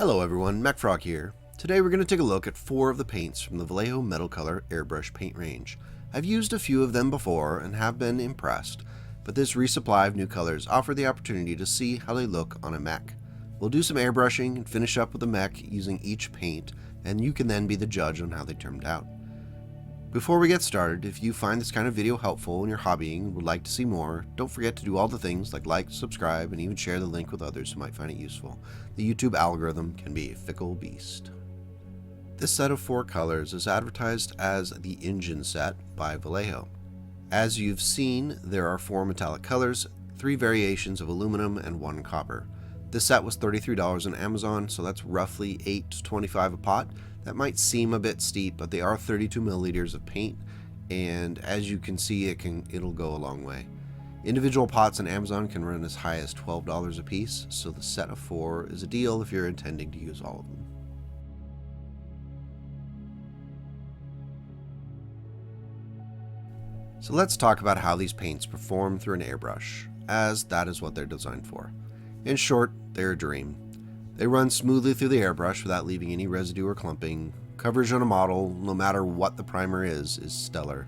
Hello everyone, Mechwarrior here. Today we're going to take a look at 4 of the paints from the Vallejo Metal Color Airbrush paint range. I've used a few of them before and have been impressed, but this resupply of new colors offered the opportunity to see how they look on a mech. We'll do some airbrushing and finish up with the mech using each paint, and you can then be the judge on how they turned out. Before we get started, if you find this kind of video helpful in your hobbying and would like to see more, don't forget to do all the things like, subscribe, and even share the link with others who might find it useful. The YouTube algorithm can be a fickle beast. This set of 4 colors is advertised as the Engine Set by Vallejo. As you've seen, there are 4 metallic colors, 3 variations of aluminum, and 1 copper. This set was $33 on Amazon, so that's roughly $8 to $25 a pot. That might seem a bit steep, but they are 32 milliliters of paint, and as you can see, it'll go a long way. Individual pots on Amazon can run as high as $12 a piece, so the set of 4 is a deal if you're intending to use all of them. So let's talk about how these paints perform through an airbrush, as that is what they're designed for. In short, they're a dream. They run smoothly through the airbrush without leaving any residue or clumping. Coverage on a model, no matter what the primer is stellar.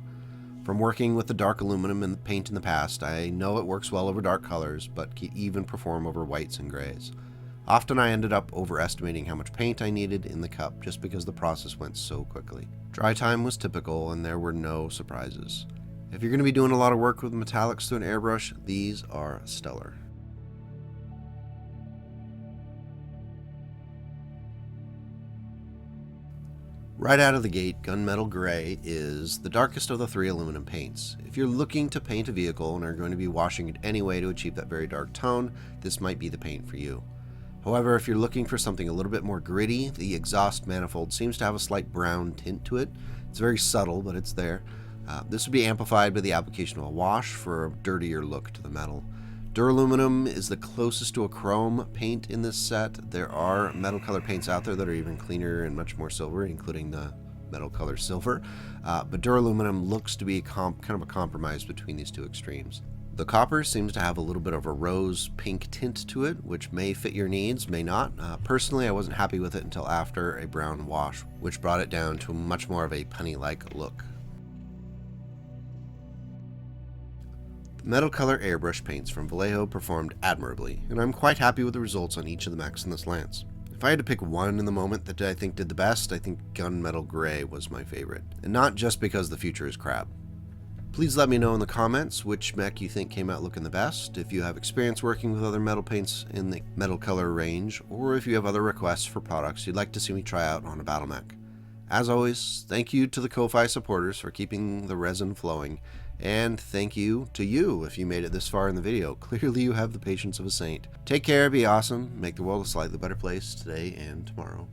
From working with the dark aluminum and paint in the past, I know it works well over dark colors, but can even perform over whites and grays. Often I ended up overestimating how much paint I needed in the cup just because the process went so quickly. Dry time was typical and there were no surprises. If you're going to be doing a lot of work with metallics through an airbrush, these are stellar. Right out of the gate, Gunmetal Gray is the darkest of the 3 aluminum paints. If you're looking to paint a vehicle and are going to be washing it anyway to achieve that very dark tone, this might be the paint for you. However, if you're looking for something a little bit more gritty, the exhaust manifold seems to have a slight brown tint to it. It's very subtle, but it's there. This would be amplified by the application of a wash for a dirtier look to the metal. Duraluminum is the closest to a chrome paint in this set. There are metal color paints out there that are even cleaner and much more silvery, including the metal color silver. But duraluminum looks to be kind of a compromise between these 2 extremes. The copper seems to have a little bit of a rose pink tint to it, which may fit your needs, may not. Personally, I wasn't happy with it until after a brown wash, which brought it down to much more of a punny-like look. Metal Color Airbrush paints from Vallejo performed admirably, and I'm quite happy with the results on each of the mechs in this lance. If I had to pick one in the moment that I think did the best, I think Gunmetal Gray was my favorite, and not just because the future is crap. Please let me know in the comments which mech you think came out looking the best, if you have experience working with other metal paints in the metal color range, or if you have other requests for products you'd like to see me try out on a Battlemech. As always, thank you to the Ko-Fi supporters for keeping the resin flowing, and thank you to you if you made it this far in the video. Clearly you have the patience of a saint. Take care, be awesome, make the world a slightly better place today and tomorrow.